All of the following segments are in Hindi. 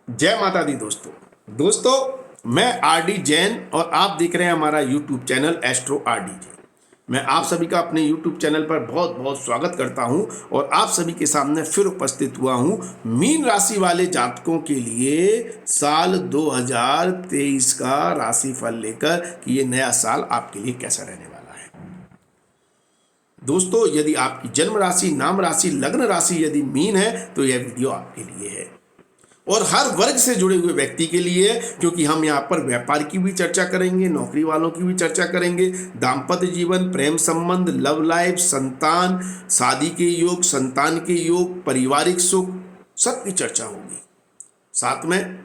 जय माता दी दोस्तों। मैं आरडी जैन और आप देख रहे हैं हमारा YouTube channel astro RD Jain. मैं आप सभी का अपने यूट्यूब चैनल पर बहुत बहुत स्वागत करता हूं और आप सभी के सामने फिर उपस्थित हुआ हूं मीन राशि वाले जातकों के लिए साल 2023 का राशिफल लेकर कि ये नया साल आपके लिए कैसा रहने वाला है। दोस्तों, यदि आपकी जन्म राशि, नाम राशि, लग्न राशि यदि मीन है तो यह वीडियो आपके लिए है और हर वर्ग से जुड़े हुए व्यक्ति के लिए, क्योंकि हम यहाँ पर व्यापार की भी चर्चा करेंगे, नौकरी वालों की भी चर्चा करेंगे, दाम्पत्य जीवन, प्रेम संबंध, लव लाइफ, संतान, शादी के योग, संतान के योग, पारिवारिक सुख, सबकी चर्चा होगी। साथ में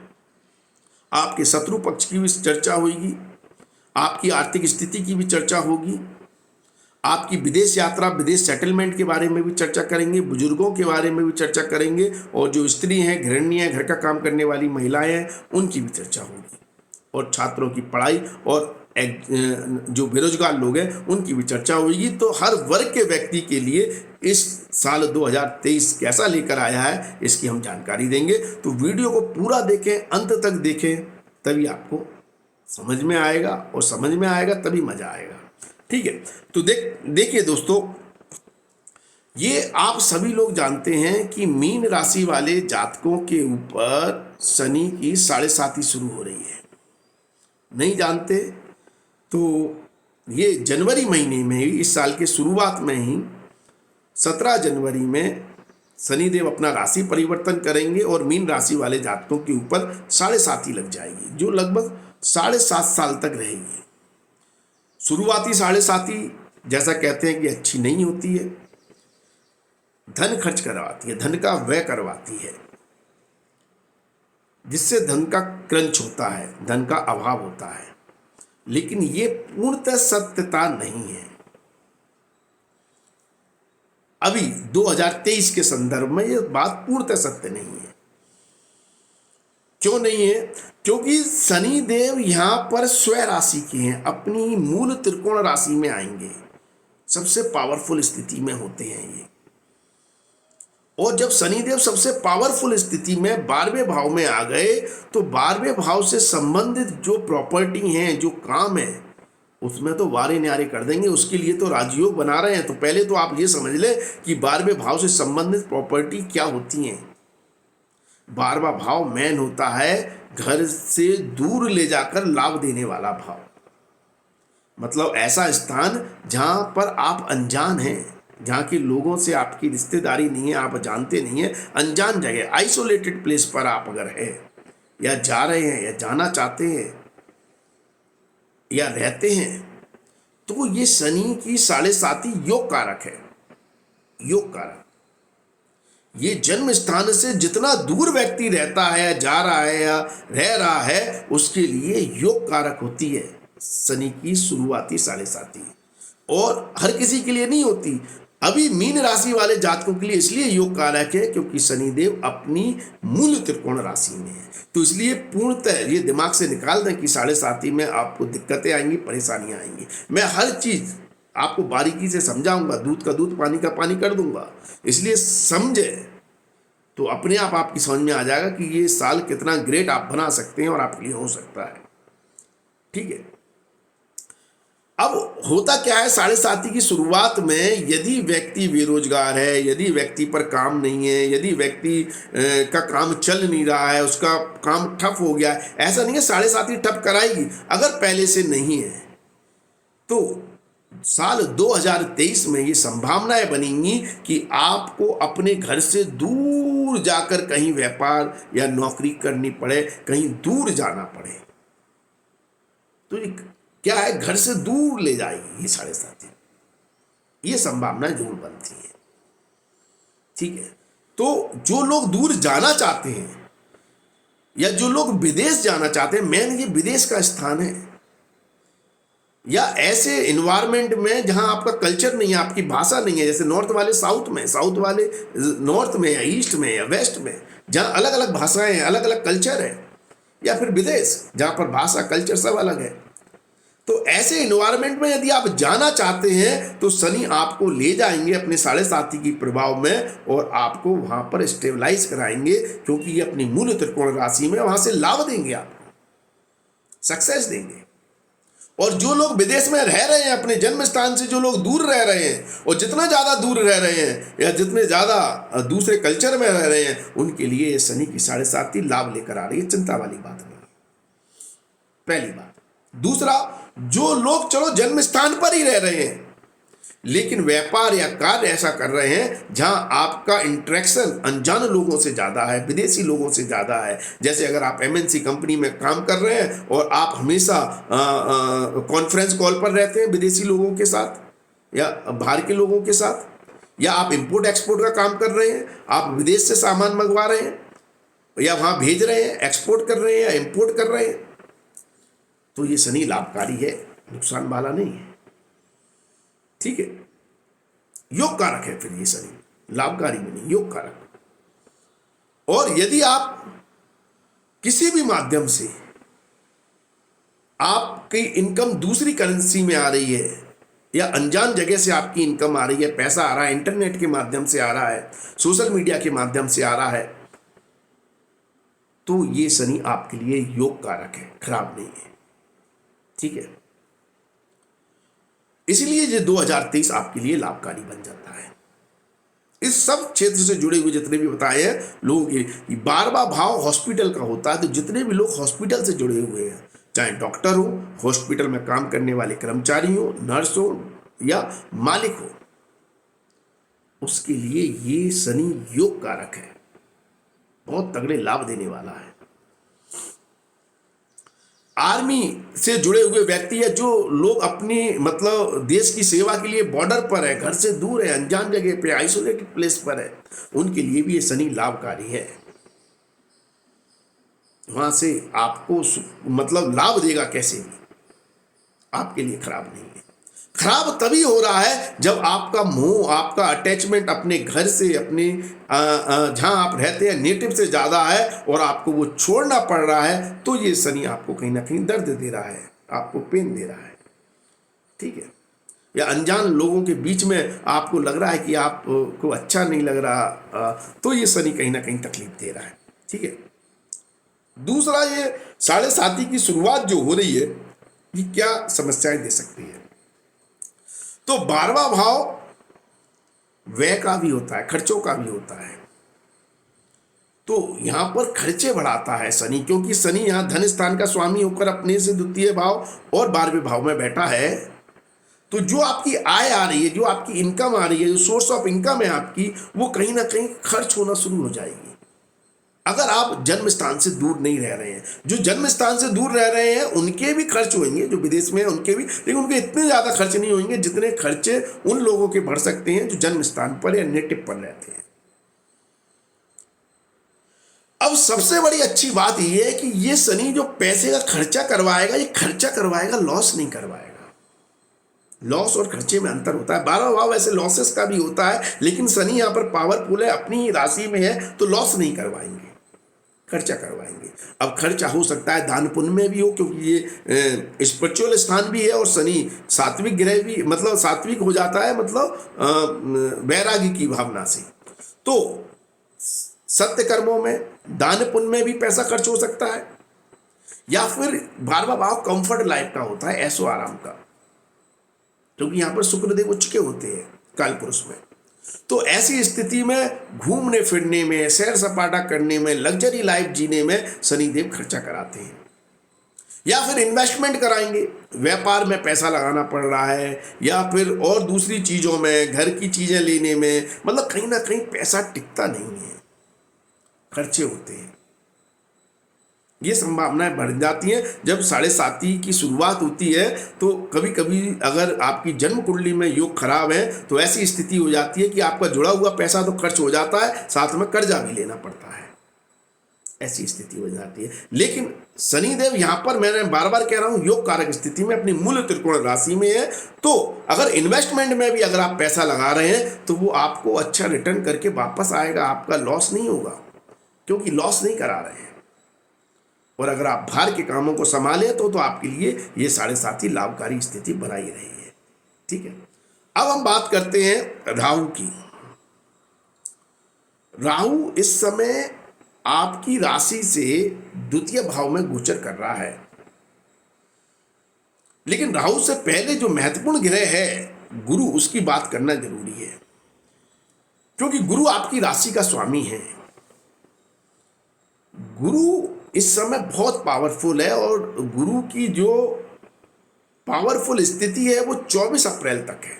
आपके शत्रु पक्ष की भी चर्चा होगी, आपकी आर्थिक स्थिति की भी चर्चा होगी, आपकी विदेश यात्रा, विदेश सेटलमेंट के बारे में भी चर्चा करेंगे, बुजुर्गों के बारे में भी चर्चा करेंगे और जो स्त्री हैं, गृहिणी हैं, घर का काम करने वाली महिलाएं हैं, उनकी भी चर्चा होगी और छात्रों की पढ़ाई और जो बेरोजगार लोग हैं उनकी भी चर्चा होगी। तो हर वर्ग के व्यक्ति के लिए इस साल 2023 कैसा लेकर आया है इसकी हम जानकारी देंगे। तो वीडियो को पूरा देखें, अंत तक देखें, तभी आपको समझ में आएगा और समझ में आएगा तभी मजा आएगा। ठीक है, तो देखिए दोस्तों, ये आप सभी लोग जानते हैं कि मीन राशि वाले जातकों के ऊपर शनि की 7.5 शुरू हो रही है। नहीं जानते तो ये जनवरी महीने में ही, इस साल के शुरुआत में ही 17 जनवरी में शनिदेव अपना राशि परिवर्तन करेंगे और मीन राशि वाले जातकों के ऊपर 7.5 लग जाएगी, जो लगभग 7.5 साल तक रहेगी। शुरुआती 7.5 जैसा कहते हैं कि अच्छी नहीं होती है, धन खर्च करवाती है, धन का व्यय करवाती है, जिससे धन का क्रंच होता है, धन का अभाव होता है। लेकिन ये पूर्णतः सत्यता नहीं है। अभी 2023 के संदर्भ में यह बात पूर्णतः सत्य नहीं है। क्यों नहीं है? क्योंकि शनि देव यहां पर स्वयं राशि के हैं, अपनी मूल त्रिकोण राशि में आएंगे। सबसे पावरफुल स्थिति में होते हैं ये। और जब शनिदेव सबसे पावरफुल स्थिति में 12वें भाव में आ गए तो 12वें भाव से संबंधित जो प्रॉपर्टी हैं, जो काम है, उसमें तो वारे न्यारे कर देंगे। उसके लिए तो राजयोग बना रहे हैं। तो पहले तो आप ये समझ ले कि 12वें भाव से संबंधित प्रॉपर्टी क्या होती हैं। 12वां भाव मेन होता है घर से दूर ले जाकर लाभ देने वाला भाव। मतलब ऐसा स्थान जहां पर आप अनजान हैं, जहाँ के लोगों से आपकी रिश्तेदारी नहीं है, आप जानते नहीं हैं, अनजान जगह, आइसोलेटेड प्लेस पर आप अगर है या जा रहे हैं या जाना चाहते हैं या रहते हैं, तो ये शनि की 7.5 योग कारक है। योग कारक ये जन्म स्थान से जितना दूर व्यक्ति रहता है, जा रहा है या रह रहा है, उसके लिए योग कारक होती है शनि की शुरुआती 7.5। और हर किसी के लिए नहीं होती। अभी मीन राशि वाले जातकों के लिए इसलिए योग कारक है क्योंकि शनिदेव अपनी मूल त्रिकोण राशि में है। तो इसलिए पूर्णतः ये दिमाग से निकाल दें कि 7.5 में आपको दिक्कतें आएंगी, परेशानियां आएंगी। मैं हर चीज आपको बारीकी से समझाऊंगा, दूध का दूध, पानी का पानी कर दूंगा। इसलिए समझे तो अपने आप आपकी समझ में आ जाएगा कि ये साल कितना ग्रेट आप बना सकते हैं और आपके लिए हो सकता है। ठीक है, अब होता क्या है, 7.5 की शुरुआत में यदि व्यक्ति बेरोजगार है, यदि व्यक्ति पर काम नहीं है, यदि व्यक्ति का काम चल नहीं रहा है, उसका काम ठप हो गया है, ऐसा नहीं है 7.5 ठप कराएगी। अगर पहले से नहीं है तो साल 2023 में ये संभावनाएं बनेंगी कि आपको अपने घर से दूर जाकर कहीं व्यापार या नौकरी करनी पड़े, कहीं दूर जाना पड़े। तो क्या है, घर से दूर ले जाएगी ये 7.5। ये संभावना जरूर बनती है। ठीक है, तो जो लोग दूर जाना चाहते हैं या जो लोग विदेश जाना चाहते हैं, मेन ये विदेश का स्थान है, या ऐसे इन्वायरमेंट में जहां आपका कल्चर नहीं है, आपकी भाषा नहीं है, जैसे नॉर्थ वाले साउथ में, साउथ वाले नॉर्थ में, या ईस्ट में या वेस्ट में, जहां अलग अलग भाषाएं हैं, अलग अलग कल्चर है, या फिर विदेश जहां पर भाषा, कल्चर सब अलग है। तो ऐसे इन्वायरमेंट में यदि आप जाना चाहते हैं तो शनि आपको ले जाएंगे अपने 7.5 की प्रभाव में और आपको वहां पर स्टेबलाइज कराएंगे, क्योंकि ये अपनी मूल त्रिकोण राशि में वहां से लाभ देंगे, आपको सक्सेस देंगे। और जो लोग विदेश में रह रहे हैं, अपने जन्म स्थान से जो लोग दूर रह रहे हैं, और जितना ज़्यादा दूर रह रहे हैं या जितने ज़्यादा दूसरे कल्चर में रह रहे हैं, उनके लिए ये शनि की 7.5 लाभ लेकर आ रही है, चिंता वाली बात नहीं है, पहली बात। दूसरा, जो लोग चलो जन्म स्थान पर ही रह रहे हैं लेकिन व्यापार या कार्य ऐसा कर रहे हैं जहां आपका इंटरेक्शन अनजान लोगों से ज़्यादा है, विदेशी लोगों से ज़्यादा है, जैसे अगर आप एमएनसी कंपनी में काम कर रहे हैं और आप हमेशा कॉन्फ्रेंस कॉल पर रहते हैं विदेशी लोगों के साथ या बाहर के लोगों के साथ, या आप इंपोर्ट एक्सपोर्ट का काम कर रहे हैं, आप विदेश से सामान मंगवा रहे हैं या वहाँ भेज रहे हैं, एक्सपोर्ट कर रहे हैं या इम्पोर्ट कर रहे हैं, तो ये शनि लाभकारी है, नुकसान वाला नहीं है, ठीक है। योग कारक है फिर ये शनि, लाभकारी में नहीं, योग कारक। और यदि आप किसी भी माध्यम से आपकी इनकम दूसरी करेंसी में आ रही है या अनजान जगह से आपकी इनकम आ रही है, पैसा आ रहा है, इंटरनेट के माध्यम से आ रहा है, सोशल मीडिया के माध्यम से आ रहा है, तो ये शनि आपके लिए योग कारक है, खराब नहीं है, ठीक है। इसलिए ये 2023 आपके लिए लाभकारी बन जाता है। इस सब क्षेत्र से जुड़े हुए जितने भी बताए हैं लोगों के, 12वां भाव हॉस्पिटल का होता है, तो जितने भी लोग हॉस्पिटल से जुड़े हुए हैं, चाहे डॉक्टर हो, हॉस्पिटल में काम करने वाले कर्मचारी हो, नर्स हो या मालिक हो, उसके लिए ये शनि योग कारक है, बहुत तगड़े लाभ देने वाला है। आर्मी से जुड़े हुए व्यक्ति या जो लोग अपनी मतलब देश की सेवा के लिए बॉर्डर पर है, घर से दूर है, अनजान जगह पे, आइसोलेटेड प्लेस पर है, उनके लिए भी ये शनि लाभकारी है। वहां से आपको मतलब लाभ देगा, कैसे भी आपके लिए खराब नहीं है। खराब तभी हो रहा है जब आपका मोह, आपका अटैचमेंट अपने घर से, अपने जहां आप रहते हैं नेटिव से ज़्यादा है और आपको वो छोड़ना पड़ रहा है, तो ये शनि आपको कहीं ना कहीं दर्द दे रहा है, आपको पेन दे रहा है, ठीक है। या अनजान लोगों के बीच में आपको लग रहा है कि आपको अच्छा नहीं लग रहा, तो ये शनि कहीं ना कहीं तकलीफ दे रहा है, ठीक है। दूसरा, ये 7.5 की शुरुआत जो हो रही है, ये क्या समस्याएं दे सकती है? तो 12वां भाव व्यय का भी होता है, खर्चों का भी होता है, तो यहां पर खर्चे बढ़ाता है शनि, क्योंकि शनि यहां धन स्थान का स्वामी होकर अपने से द्वितीय भाव और 12वें भाव में बैठा है। तो जो आपकी आय आ रही है, जो आपकी इनकम आ रही है, जो सोर्स ऑफ इनकम है आपकी, वो कहीं ना कहीं खर्च होना शुरू हो जाएगी अगर आप जन्म स्थान से दूर नहीं रह रहे हैं। जो जन्म स्थान से दूर रह रहे हैं उनके भी खर्च होंगे, जो विदेश में हैं उनके भी, लेकिन उनके इतने ज़्यादा खर्च नहीं होंगे जितने खर्चे उन लोगों के बढ़ सकते हैं जो जन्म स्थान पर या नेटिव पर रहते हैं। अब सबसे बड़ी अच्छी बात यह है कि ये शनि जो पैसे का खर्चा करवाएगा, ये खर्चा करवाएगा, लॉस नहीं करवाएगा। लॉस और खर्चे में अंतर होता है। 12वां भाव वैसे लॉसेस का भी होता है, लेकिन शनि यहाँ पर पावरफुल है, अपनी राशि में है, तो लॉस नहीं करवाएंगे, खर्चा करवाएंगे। अब खर्चा हो सकता है दान पुण्य में भी हो, क्योंकि ये स्पिरिचुअल स्थान भी है और शनि सात्विक ग्रह भी, मतलब सात्विक हो जाता है, मतलब वैरागी की भावना से। तो सत्य कर्मों में, दान पुण्य में भी पैसा खर्च हो सकता है, या फिर 12वां भाव कंफर्ट लाइफ का होता है, ऐशो आराम का, क्योंकि यहाँ पर शुक्रदेव उच्च के होते हैं काल पुरुष में। तो ऐसी स्थिति में घूमने फिरने में, सैर सपाटा करने में, लग्जरी लाइफ जीने में शनिदेव खर्चा कराते हैं। या फिर इन्वेस्टमेंट कराएंगे, व्यापार में पैसा लगाना पड़ रहा है, या फिर और दूसरी चीज़ों में, घर की चीज़ें लेने में, मतलब कहीं ना कहीं पैसा टिकता नहीं है, खर्चे होते हैं। ये संभावनाएं बढ़ जाती हैं जब 7.5 की शुरुआत होती है। तो कभी कभी अगर आपकी जन्म कुंडली में योग खराब है तो ऐसी स्थिति हो जाती है कि आपका जुड़ा हुआ पैसा तो खर्च हो जाता है, साथ में कर्जा भी लेना पड़ता है, ऐसी स्थिति हो जाती है। लेकिन शनिदेव यहाँ पर, मैंने बार बार कह रहा हूँ, योग कारक स्थिति में अपनी मूल त्रिकोण राशि में है। तो अगर इन्वेस्टमेंट में भी अगर आप पैसा लगा रहे हैं तो वो आपको अच्छा रिटर्न करके वापस आएगा, आपका लॉस नहीं होगा, क्योंकि लॉस नहीं करा रहे हैं। और अगर आप बाहर के कामों को संभालें तो आपके लिए ये 7.5 लाभकारी स्थिति बनाई रही है। ठीक है, अब हम बात करते हैं राहु की। राहु इस समय आपकी राशि से द्वितीय भाव में गोचर कर रहा है, लेकिन राहु से पहले जो महत्वपूर्ण ग्रह है गुरु, उसकी बात करना जरूरी है, क्योंकि गुरु आपकी राशि का स्वामी है। गुरु इस समय बहुत पावरफुल है और गुरु की जो पावरफुल स्थिति है वो 24 अप्रैल तक है।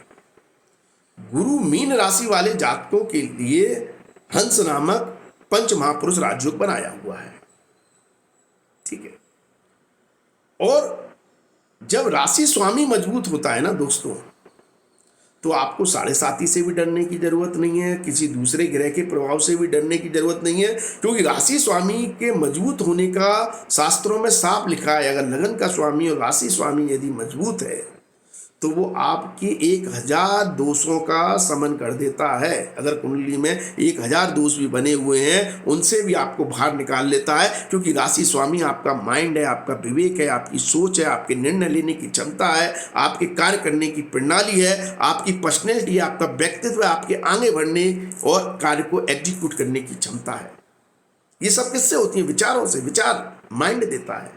गुरु मीन राशि वाले जातकों के लिए हंस नामक पंच महापुरुष राजयोग बनाया हुआ है। ठीक है, और जब राशि स्वामी मजबूत होता है ना दोस्तों, तो आपको 7.5 से भी डरने की जरूरत नहीं है, किसी दूसरे ग्रह के प्रभाव से भी डरने की जरूरत नहीं है, क्योंकि राशि स्वामी के मजबूत होने का शास्त्रों में साफ लिखा है। अगर लगन का स्वामी और राशि स्वामी यदि मजबूत है तो वो आपके 1000 दोषों का समन कर देता है। अगर कुंडली में 1000 दोष भी बने हुए हैं, उनसे भी आपको बाहर निकाल लेता है, क्योंकि राशि स्वामी आपका माइंड है, आपका विवेक है, आपकी सोच है, आपके निर्णय लेने की क्षमता है, आपके कार्य करने की प्रणाली है, आपकी पर्सनैलिटी है, आपका व्यक्तित्व है, आपके आगे बढ़ने और कार्य को एग्जीक्यूट करने की क्षमता है। ये सब किससे होती है? विचारों से। विचार माइंड देता है।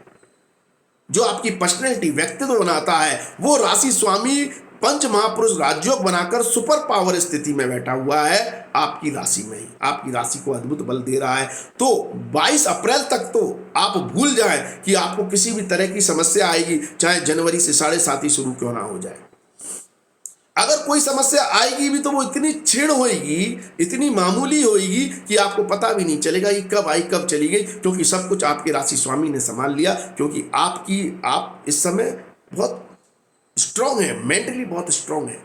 जो आपकी पर्सनैलिटी, व्यक्तित्व बनाता है, वो राशि स्वामी पंच महापुरुष राजयोग बनाकर सुपर पावर स्थिति में बैठा हुआ है आपकी राशि में ही, आपकी राशि को अद्भुत बल दे रहा है। तो 22 अप्रैल तक तो आप भूल जाएं कि आपको किसी भी तरह की समस्या आएगी, चाहे जनवरी से 7.5 शुरू क्यों ना हो जाए। अगर कोई समस्या आएगी भी तो वो इतनी क्षीण होएगी, इतनी मामूली होएगी कि आपको पता भी नहीं चलेगा ये कब आई कब चली गई, क्योंकि सब कुछ आपके राशि स्वामी ने संभाल लिया। क्योंकि आप इस समय बहुत स्ट्रांग है, मेंटली बहुत स्ट्रांग है।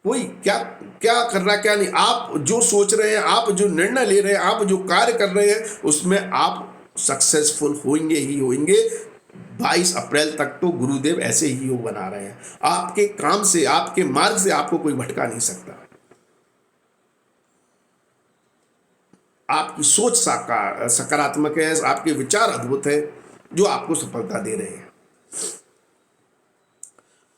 कोई क्या क्या कर रहा क्या नहीं, आप जो सोच रहे हैं, आप जो निर्णय ले रहे हैं, आप जो कार्य कर रहे हैं, उसमें आप सक्सेसफुल होंगे ही होंगे। 22 अप्रैल तक तो गुरुदेव ऐसे ही योग बना रहे हैं। आपके काम से, आपके मार्ग से आपको कोई भटका नहीं सकता। आपकी सोच सकारात्मक है, आपके विचार अद्भुत है, जो आपको सफलता दे रहे हैं।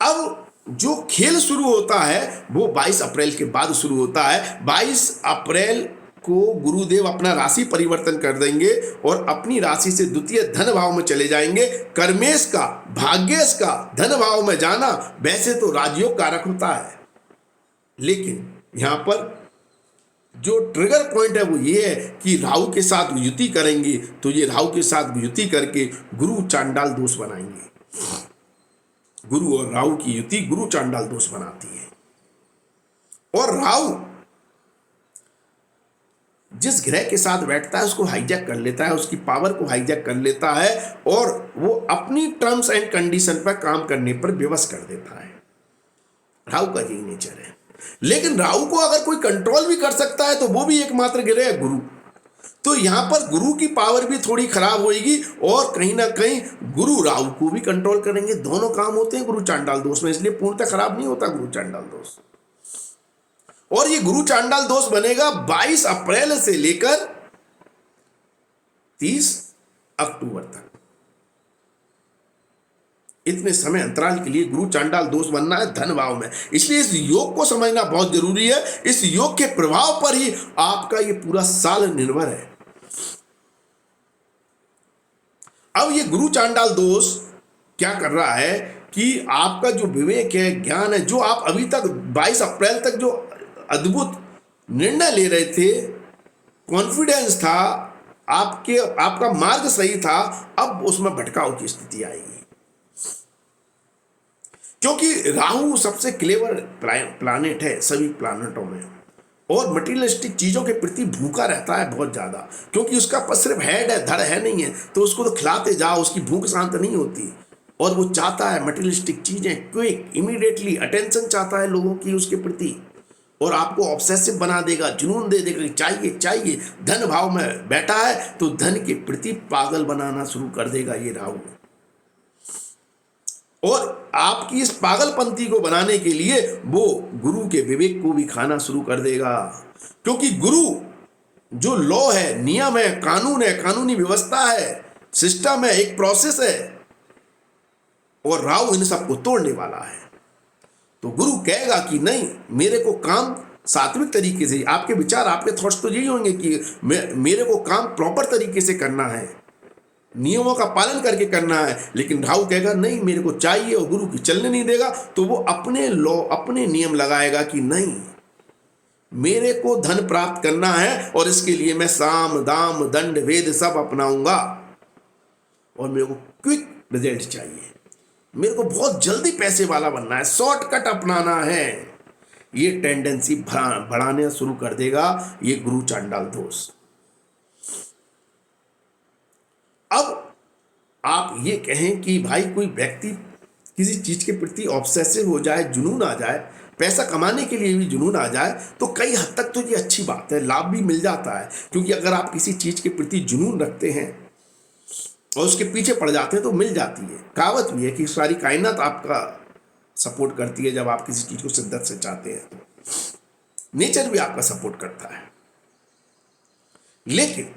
अब जो खेल शुरू होता है वो 22 अप्रैल के बाद शुरू होता है। 22 अप्रैल को गुरुदेव अपना राशि परिवर्तन कर देंगे और अपनी राशि से द्वितीय धन भाव में चले जाएंगे। कर्मेश का, भाग्येश का धन भाव में जाना वैसे तो राजयोग कारक होता है, लेकिन यहां पर जो ट्रिगर पॉइंट है वो ये है कि राहु के साथ युति करेंगे, तो ये राहु के साथ युति करके गुरु चांडाल दोष बनाएंगे। गुरु और राहु की युति गुरु चांडाल दोष बनाती है। और राहु जिस ग्रह के साथ बैठता है उसको हाईजैक कर लेता है, उसकी पावर को हाईजैक कर लेता है और वो अपनी टर्म्स एंड कंडीशन पर काम करने पर विवश कर देता है। राहु का यही नेचर है। लेकिन राहु को अगर कोई कंट्रोल भी कर सकता है तो वो भी एकमात्र ग्रह है गुरु। तो यहां पर गुरु की पावर भी थोड़ी खराब होगी और कहीं ना कहीं गुरु राहु को भी कंट्रोल करेंगे। दोनों काम होते हैं गुरु चांडाल दोष में, इसलिए पूर्णतः खराब नहीं होता गुरु चांडाल दोष। और ये गुरु चांडाल दोष बनेगा 22 अप्रैल से लेकर 30 अक्टूबर तक। इतने समय अंतराल के लिए गुरु चांडाल दोष बनना है धन भाव में। इसलिए इस योग को समझना बहुत जरूरी है। इस योग के प्रभाव पर ही आपका ये पूरा साल निर्भर है। अब ये गुरु चांडाल दोष क्या कर रहा है कि आपका जो विवेक है, ज्ञान है, जो आप अभी तक 22 अप्रैल तक जो अद्भुत निर्णय ले रहे थे, कॉन्फिडेंस था, आपका मार्ग सही था, अब उसमें भटकाव की स्थिति आएगी। क्योंकि राहु सबसे क्लेवर प्लैनेट है सभी प्लैनेटों में और मटेरियलिस्टिक चीजों के प्रति भूखा रहता है बहुत ज्यादा, क्योंकि उसका पास सिर्फ हेड है, धड़ है नहीं है, तो उसको तो खिलाते जाओ, उसकी भूख शांत नहीं होती। और वो चाहता है मटेरियलिस्टिक चीजें, क्विक, इमीडिएटली अटेंशन चाहता है लोगों की उसके प्रति, और आपको ऑब्सेसिव बना देगा, जुनून दे देगा कि चाहिए चाहिए। धन भाव में बैठा है तो धन के प्रति पागल बनाना शुरू कर देगा ये राहु। और आपकी इस पागलपंथी को बनाने के लिए वो गुरु के विवेक को भी खाना शुरू कर देगा, क्योंकि गुरु जो लॉ है, नियम है, कानून है, कानूनी व्यवस्था है, सिस्टम है, एक प्रोसेस है, और राहु इन सबको तोड़ने वाला है। तो गुरु कहेगा कि नहीं, मेरे को काम सात्विक तरीके से, आपके विचार, आपके थॉट्स तो यही होंगे कि मेरे को काम प्रॉपर तरीके से करना है, नियमों का पालन करके करना है। लेकिन राहु कहेगा नहीं, मेरे को चाहिए, और गुरु की चलने नहीं देगा। तो वो अपने लॉ, अपने नियम लगाएगा कि नहीं, मेरे को धन प्राप्त करना है और इसके लिए मैं साम दाम दंड भेद सब अपनाऊंगा, और मेरे को क्विक रिजल्ट चाहिए, मेरे को बहुत जल्दी पैसे वाला बनना है, शॉर्टकट अपनाना है। ये टेंडेंसी बढ़ाने शुरू कर देगा ये गुरु चांडाल दोष। अब आप ये कहें कि भाई कोई व्यक्ति किसी चीज के प्रति ऑब्सेसिव हो जाए, जुनून आ जाए, पैसा कमाने के लिए भी जुनून आ जाए, तो कई हद तक तो ये अच्छी बात है, लाभ भी मिल जाता है। क्योंकि अगर आप किसी चीज के प्रति जुनून रखते हैं और उसके पीछे पड़ जाते हैं तो मिल जाती है। कहावत भी है कि सारी कायनात आपका सपोर्ट करती है जब आप किसी चीज को शिद्दत से चाहते हैं, तो नेचर भी आपका सपोर्ट करता है। लेकिन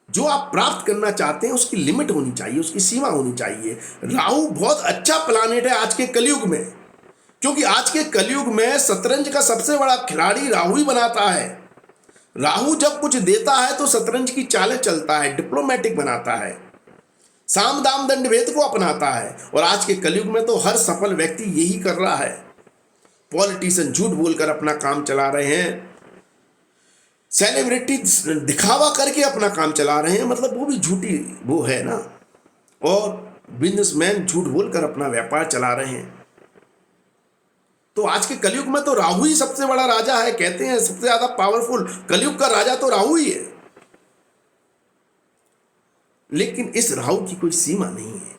जो आप प्राप्त करना चाहते हैं उसकी लिमिट होनी चाहिए, उसकी सीमा होनी चाहिए। राहु बहुत अच्छा प्लानेट है आज के कलयुग में, क्योंकि आज के कलयुग में शतरंज का सबसे बड़ा खिलाड़ी राहु ही बनाता है। राहु जब कुछ देता है तो शतरंज की चालें चलता है, डिप्लोमेटिक बनाता है, साम दाम दंड भेद को अपनाता है। और आज के कलयुग में तो हर सफल व्यक्ति यही कर रहा है। पॉलिटिशियन झूठ बोलकर अपना काम चला रहे हैं, सेलिब्रिटी दिखावा करके अपना काम चला रहे हैं, मतलब वो भी झूठी वो है ना, और बिजनेसमैन झूठ बोलकर अपना व्यापार चला रहे हैं। तो आज के कलयुग में तो राहु ही सबसे बड़ा राजा है, कहते हैं सबसे ज्यादा पावरफुल कलयुग का राजा तो राहु ही है। लेकिन इस राहु की कोई सीमा नहीं है।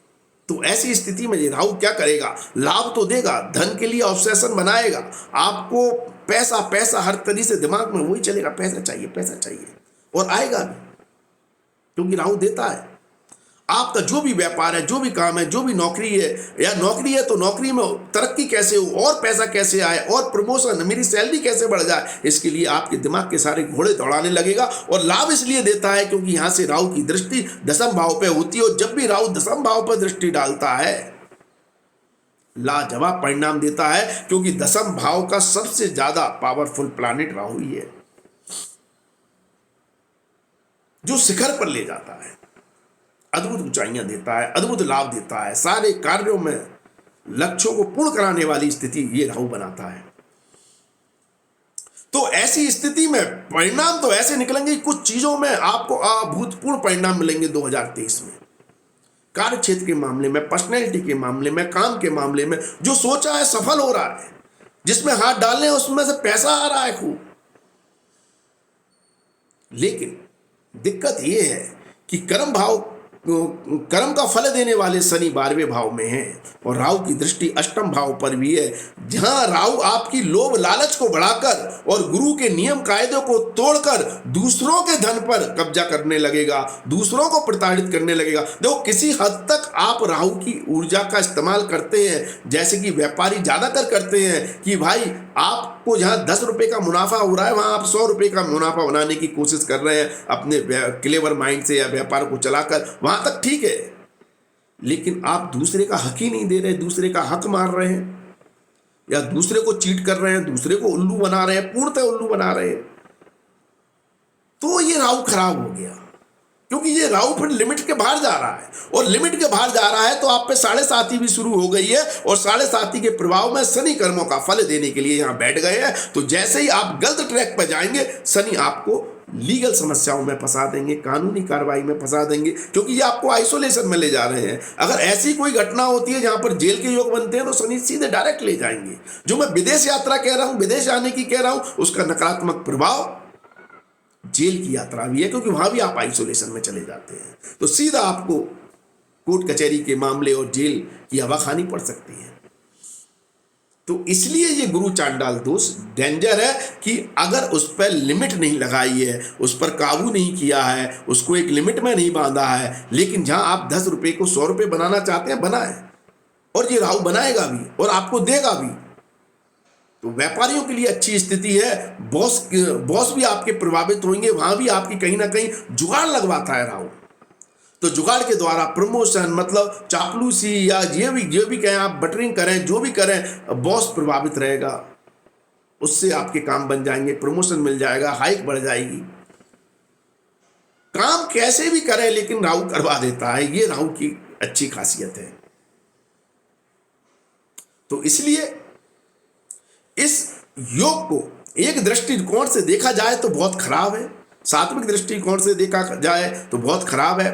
तो ऐसी स्थिति में ये राहु क्या करेगा, लाभ तो देगा, धन के लिए ऑब्सेशन बनाएगा, आपको पैसा पैसा हर तरीके से दिमाग में वही चलेगा, पैसा चाहिए पैसा चाहिए, और आएगा भी, क्योंकि राहु देता है। आपका जो भी व्यापार है, जो भी काम है, जो भी नौकरी है, या नौकरी है तो नौकरी में तरक्की कैसे हो, और पैसा कैसे आए, और प्रमोशन, मेरी सैलरी कैसे बढ़ जाए, इसके लिए आपके दिमाग के सारे घोड़े दौड़ाने लगेगा। और लाभ इसलिए देता है क्योंकि यहां से राहु की दृष्टि दशम भाव पे होती है, और जब भी राहु दशम भाव पर दृष्टि डालता है लाजवाब परिणाम देता है, क्योंकि दशम भाव का सबसे ज्यादा पावरफुल प्लैनेट राहु ही है, जो शिखर पर ले जाता है, अद्भुत ऊंचाइयां देता है, अद्भुत लाभ देता है, सारे कार्यों में लक्ष्यों को पूर्ण कराने वाली स्थिति ये राहु बनाता है। तो ऐसी स्थिति में परिणाम तो ऐसे निकलेंगे, कुछ चीजों में आपको अभूतपूर्व परिणाम मिलेंगे 2023 में। कार्य क्षेत्र के मामले में, पर्सनैलिटी के मामले में, काम के मामले में, जो सोचा है सफल हो रहा है, जिसमें हाथ डालने उसमें से पैसा आ रहा है खूब। लेकिन दिक्कत यह है कि कर्म का फल देने वाले शनि 12वें भाव में है, और राहु की दृष्टि अष्टम भाव पर भी है, जहां राहु आपकी लोभ लालच को बढ़ाकर और गुरु के नियम कायदों को तोड़कर दूसरों के धन पर कब्जा करने लगेगा, दूसरों को प्रताड़ित करने लगेगा। देखो, किसी हद तक आप राहु की ऊर्जा का इस्तेमाल करते हैं, जैसे कि व्यापारी ज्यादातर करते हैं कि भाई आपको जहां 10 रुपए का मुनाफा हो रहा है वहां आप 100 रुपए का मुनाफा बनाने की कोशिश कर रहे हैं अपने क्लेवर माइंड से या व्यापार को चलाकर, वहां तक ठीक है। लेकिन आप दूसरे का हक ही नहीं दे रहे, दूसरे का हक मार रहे हैं, या दूसरे को चीट कर रहे हैं, दूसरे को उल्लू बना रहे हैं, पूर्णतः उल्लू बना रहे हैं, तो ये राहु खराब हो गया। क्योंकि ये राहु फिर लिमिट के बाहर जा रहा है, और लिमिट के बाहर जा रहा है तो आप पे 7.5 भी शुरू हो गई है, और 7.5 के प्रभाव में शनि कर्मों का फल देने के लिए यहां बैठ गए हैं। तो जैसे ही आप गलत ट्रैक पर जाएंगे, शनि आपको लीगल समस्याओं में फंसा देंगे, कानूनी कार्रवाई में फंसा देंगे, क्योंकि ये आपको आइसोलेशन में ले जा रहे हैं। अगर ऐसी कोई घटना होती है जहां पर जेल के योग बनते हैं तो शनि सीधे डायरेक्ट ले जाएंगे। जो मैं विदेश यात्रा कह रहा हूं, विदेश आने की कह रहा हूं, उसका नकारात्मक प्रभाव जेल की यात्रा भी है, क्योंकि वहां भी आप आइसोलेशन में चले जाते हैं, तो सीधा आपको कोर्ट कचहरी के मामले और जेल की हवा खानी पड़ सकती है। तो इसलिए ये गुरु चांडाल दोष डेंजर है कि अगर उस पर लिमिट नहीं लगाई है, उस पर काबू नहीं किया है, उसको एक लिमिट में नहीं बांधा है, लेकिन जहां आप 10 रुपए को 100 रुपए बनाना चाहते हैं, बनाए, और ये राहु बनाएगा भी और आपको देगा भी। तो व्यापारियों के लिए अच्छी स्थिति है। बॉस बॉस भी आपके प्रभावित होंगे, वहां भी आपकी कहीं ना कहीं जुगाड़ लगवाता है राहु। तो जुगाड़ के द्वारा प्रमोशन, मतलब चापलूसी या जो भी कहें आप, बटरिंग करें, जो भी करें, बॉस प्रभावित रहेगा, उससे आपके काम बन जाएंगे, प्रमोशन मिल जाएगा, हाइक बढ़ जाएगी। काम कैसे भी करें लेकिन राहु करवा देता है, ये राहु की अच्छी खासियत है। तो इसलिए इस योग को एक दृष्टिकोण से देखा जाए तो बहुत खराब है, सात्विक दृष्टिकोण से देखा जाए तो बहुत खराब है,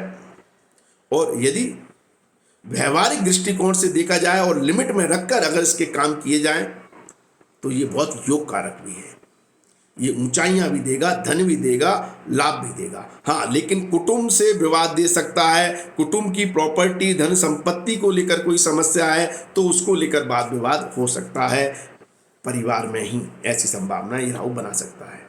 और यदि व्यवहारिक दृष्टिकोण से देखा जाए और लिमिट में रखकर अगर इसके काम किए जाएं तो ये बहुत योग कारक भी है। ये ऊंचाइयां भी देगा, धन भी देगा, लाभ भी देगा। हाँ, लेकिन कुटुंब से विवाद दे सकता है। कुटुंब की प्रॉपर्टी, धन संपत्ति को लेकर कोई समस्या है तो उसको लेकर वाद विवाद हो सकता है। परिवार में ही ऐसी संभावना ये राहु बना सकता है।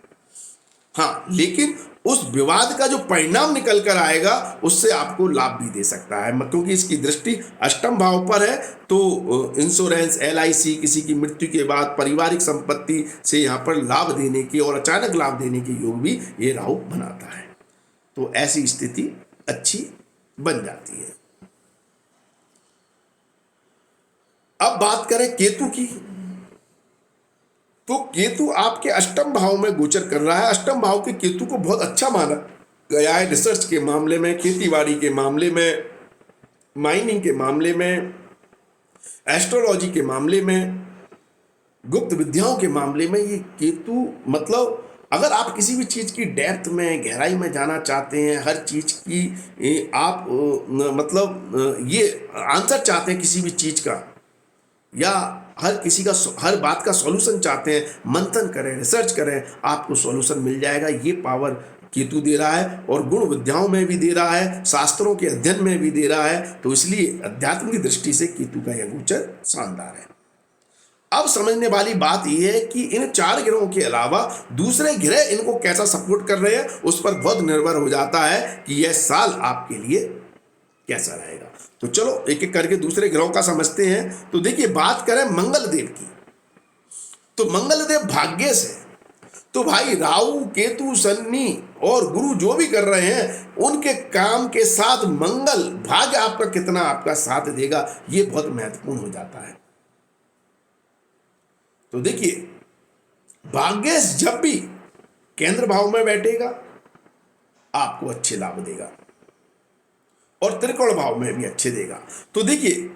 हाँ, लेकिन उस विवाद का जो परिणाम निकल कर आएगा उससे आपको लाभ भी दे सकता है, क्योंकि इसकी दृष्टि अष्टम भाव पर है। तो इंश्योरेंस, LIC, किसी की मृत्यु के बाद पारिवारिक संपत्ति से यहाँ पर लाभ देने के और अचानक लाभ देने के योग भी ये राहु बनाता है। तो ऐसी स्थिति अच्छी बन जाती है। अब बात करें केतु की, तो केतु आपके अष्टम भाव में गोचर कर रहा है। अष्टम भाव के केतु को बहुत अच्छा माना गया है रिसर्च के मामले में, खेतीबाड़ी के मामले में, माइनिंग के मामले में, एस्ट्रोलॉजी के मामले में, गुप्त विद्याओं के मामले में। ये केतु मतलब अगर आप किसी भी चीज़ की डेप्थ में, गहराई में जाना चाहते हैं, हर चीज़ की आप मतलब ये आंसर चाहते हैं किसी भी चीज़ का, या हर बात का सॉल्यूशन चाहते हैं, मंथन करें, रिसर्च करें, आपको सॉल्यूशन मिल जाएगा। ये पावर केतु दे रहा है, और गुण विद्याओं में भी दे रहा है, शास्त्रों के अध्ययन में भी दे रहा है। तो इसलिए अध्यात्म की दृष्टि से केतु का यह गोचर शानदार है। अब समझने वाली बात यह है कि इन 4 ग्रहों के अलावा दूसरे ग्रह इनको कैसा सपोर्ट कर रहे हैं, उस पर बहुत निर्भर हो जाता है कि यह साल आपके लिए कैसा रहेगा। तो चलो एक एक करके दूसरे ग्रहों का समझते हैं। तो देखिए, बात करें मंगल देव की, तो मंगल देव भाग्य से, तो भाई राहु, केतु, शनि और गुरु जो भी कर रहे हैं उनके काम के साथ मंगल भाग्य आपका कितना आपका साथ देगा, ये बहुत महत्वपूर्ण हो जाता है। तो देखिए, भाग्य जब भी केंद्र भाव में बैठेगा आपको अच्छे लाभ देगा, और त्रिकोण भाव में भी अच्छे देगा। तो देखिए,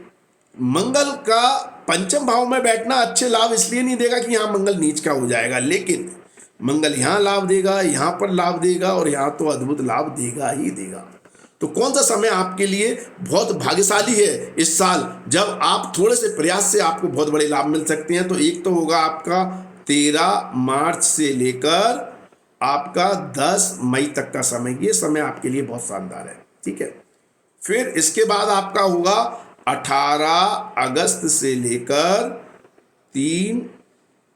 मंगल का पंचम भाव में बैठना अच्छे लाभ इसलिए नहीं देगा कि यहां मंगल नीच का हो जाएगा, लेकिन मंगल यहां लाभ देगा, यहां पर लाभ देगा, और यहां तो अद्भुत लाभ देगा ही देगा। तो कौन सा समय आपके लिए बहुत भाग्यशाली है इस साल, जब आप थोड़े से प्रयास से आपको बहुत बड़े लाभ मिल सकते हैं? तो एक तो होगा आपका 13 मार्च से लेकर आपका 10 मई तक का समय। ये समय आपके लिए बहुत शानदार है, ठीक है। फिर इसके बाद आपका होगा 18 अगस्त से लेकर 3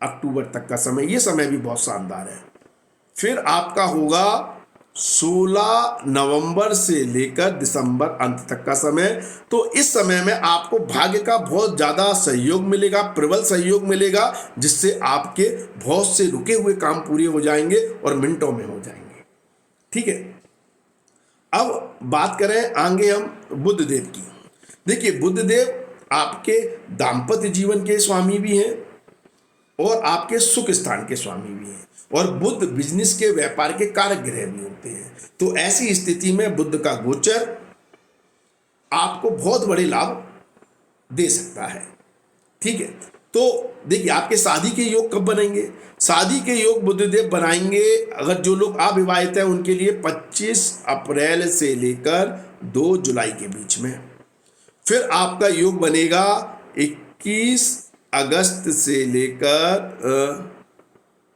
अक्टूबर तक का समय। ये समय भी बहुत शानदार है। फिर आपका होगा 16 नवंबर से लेकर दिसंबर अंत तक का समय। तो इस समय में आपको भाग्य का बहुत ज़्यादा सहयोग मिलेगा, प्रबल सहयोग मिलेगा, जिससे आपके बहुत से रुके हुए काम पूरे हो जाएंगे और मिनटों में हो जाएंगे, ठीक है। अब बात करें आगे हम बुध देव की। देखिए, बुध देव आपके दाम्पत्य जीवन के स्वामी भी हैं और आपके सुख स्थान के स्वामी भी हैं, और बुध बिजनेस के, व्यापार के कारक ग्रह भी होते हैं। तो ऐसी स्थिति में बुध का गोचर आपको बहुत बड़े लाभ दे सकता है, ठीक है। तो देखिए, आपके शादी के योग कब बनेंगे? शादी के योग बुधदेव बनाएंगे, अगर जो लोग अविवाहित हैं उनके लिए 25 अप्रैल से लेकर 2 जुलाई के बीच में। फिर आपका योग बनेगा 21 अगस्त से लेकर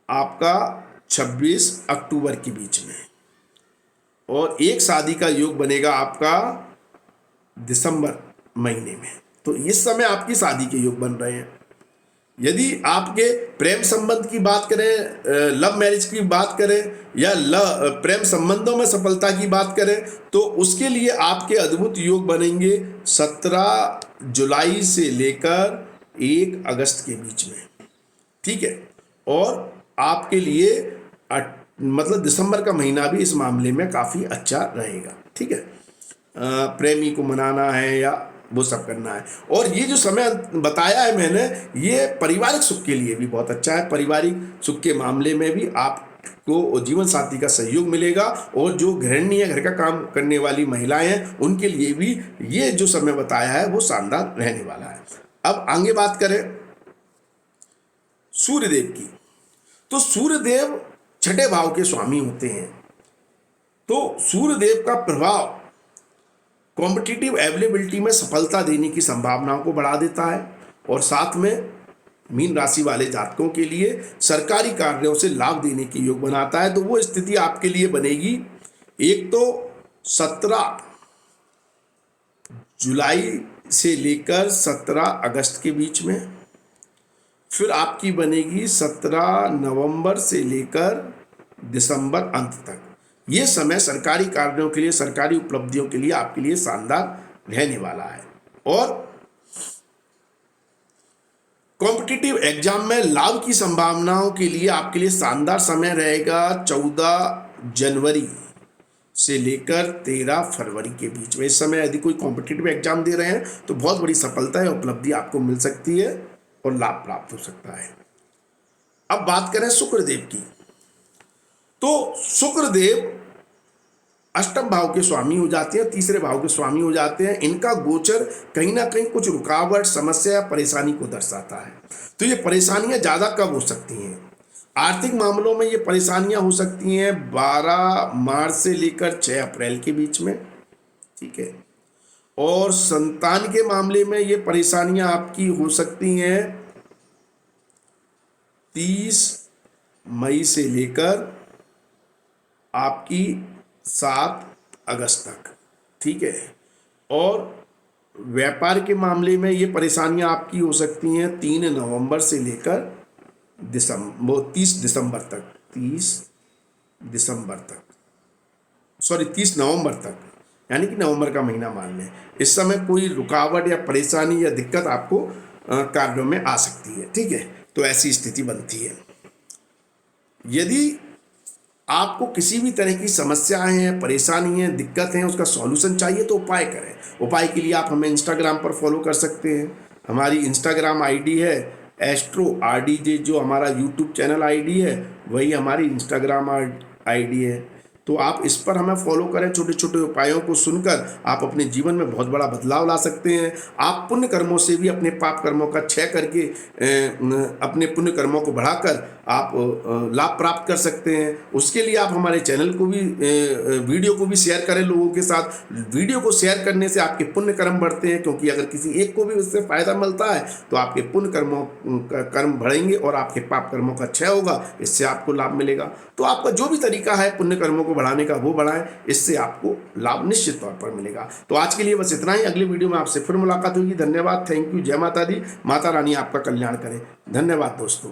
आपका 26 अक्टूबर के बीच में, और एक शादी का योग बनेगा आपका दिसंबर महीने में। तो इस समय आपकी शादी के योग बन रहे हैं। यदि आपके प्रेम संबंध की बात करें, लव मैरिज की बात करें, या प्रेम संबंधों में सफलता की बात करें, तो उसके लिए आपके अद्भुत योग बनेंगे 17 जुलाई से लेकर 1 अगस्त के बीच में। ठीक है। और आपके लिए मतलब दिसंबर का महीना भी इस मामले में काफ़ी अच्छा रहेगा, ठीक है। प्रेमी को मनाना है या वो सब करना है। और ये जो समय बताया है मैंने, ये पारिवारिक सुख के लिए भी बहुत अच्छा है। पारिवारिक सुख के मामले में भी आपको जीवन साथी का सहयोग मिलेगा, और जो गृहिणी है, घर का काम करने वाली महिलाएं हैं, उनके लिए भी ये जो समय बताया है वो शानदार रहने वाला है। अब आगे बात करें सूर्यदेव की, तो सूर्यदेव छठे भाव के स्वामी होते हैं। तो सूर्यदेव का प्रभाव कॉम्पिटिटिव अवेलेबिलिटी में सफलता देने की संभावनाओं को बढ़ा देता है, और साथ में मीन राशि वाले जातकों के लिए सरकारी कार्यों से लाभ देने के योग बनाता है। तो वो स्थिति आपके लिए बनेगी, एक तो 17 जुलाई से लेकर 17 अगस्त के बीच में, फिर आपकी बनेगी 17 नवंबर से लेकर दिसंबर अंत तक। ये समय सरकारी कार्यों के लिए, सरकारी उपलब्धियों के लिए आपके लिए शानदार रहने वाला है। और कॉम्पिटिटिव एग्जाम में लाभ की संभावनाओं के लिए आपके लिए शानदार समय रहेगा 14 जनवरी से लेकर 13 फरवरी के बीच में। इस समय यदि कोई कॉम्पिटिटिव एग्जाम दे रहे हैं तो बहुत बड़ी सफलता है, उपलब्धि आपको मिल सकती है और लाभ प्राप्त हो सकता है। अब बात करें शुक्रदेव की, तो शुक्रदेव अष्टम भाव के स्वामी हो जाते हैं, तीसरे भाव के स्वामी हो जाते हैं। इनका गोचर कहीं ना कहीं कुछ रुकावट, समस्या या परेशानी को दर्शाता है। तो ये परेशानियां ज़्यादा कब हो सकती हैं? आर्थिक मामलों में ये परेशानियां हो सकती हैं 12 मार्च से लेकर 6 अप्रैल के बीच में, ठीक है। और संतान के मामले में ये परेशानियां आपकी हो सकती हैं 30 मई से लेकर आपकी 7 अगस्त तक, ठीक है। और व्यापार के मामले में ये परेशानियां आपकी हो सकती हैं 3 नवंबर से लेकर 30 दिसंबर तक, 30 नवंबर तक, यानी कि नवंबर का महीना मान लें। इस समय कोई रुकावट या परेशानी या दिक्कत आपको कार्यों में आ सकती है, ठीक है। तो ऐसी स्थिति बनती है। यदि आपको किसी भी तरह की समस्याएं हैं, परेशानी है, दिक्कत है, उसका सॉल्यूशन चाहिए तो उपाय करें। उपाय के लिए आप हमें इंस्टाग्राम पर फॉलो कर सकते हैं। हमारी इंस्टाग्राम आईडी है एस्ट्रो RDJ, जो हमारा यूट्यूब चैनल आईडी है वही हमारी इंस्टाग्राम आईडी है। तो आप इस पर हमें फॉलो करें। छोटे छोटे उपायों को सुनकर आप अपने जीवन में बहुत बड़ा बदलाव ला सकते हैं। आप पुण्य कर्मों से भी अपने पाप कर्मों का क्षय करके अपने पुण्य कर्मों को बढ़ाकर आप लाभ प्राप्त कर सकते हैं। उसके लिए आप हमारे चैनल को भी, वीडियो को भी शेयर करें लोगों के साथ। वीडियो को शेयर करने से आपके पुण्य कर्म बढ़ते हैं, क्योंकि अगर किसी एक को भी उससे फायदा मिलता है तो आपके पुण्य कर्मों का कर्म बढ़ेंगे और आपके पाप कर्मों का क्षय होगा, इससे आपको लाभ मिलेगा। तो आपका जो भी तरीका है पुण्य कर्मों को बढ़ाने का वो बढ़ाएं, इससे आपको लाभ निश्चित तौर पर मिलेगा। तो आज के लिए बस इतना ही। अगले वीडियो में आपसे फिर मुलाकात होगी। धन्यवाद, थैंक यू, जय माता दी। माता रानी आपका कल्याण करें। धन्यवाद दोस्तों।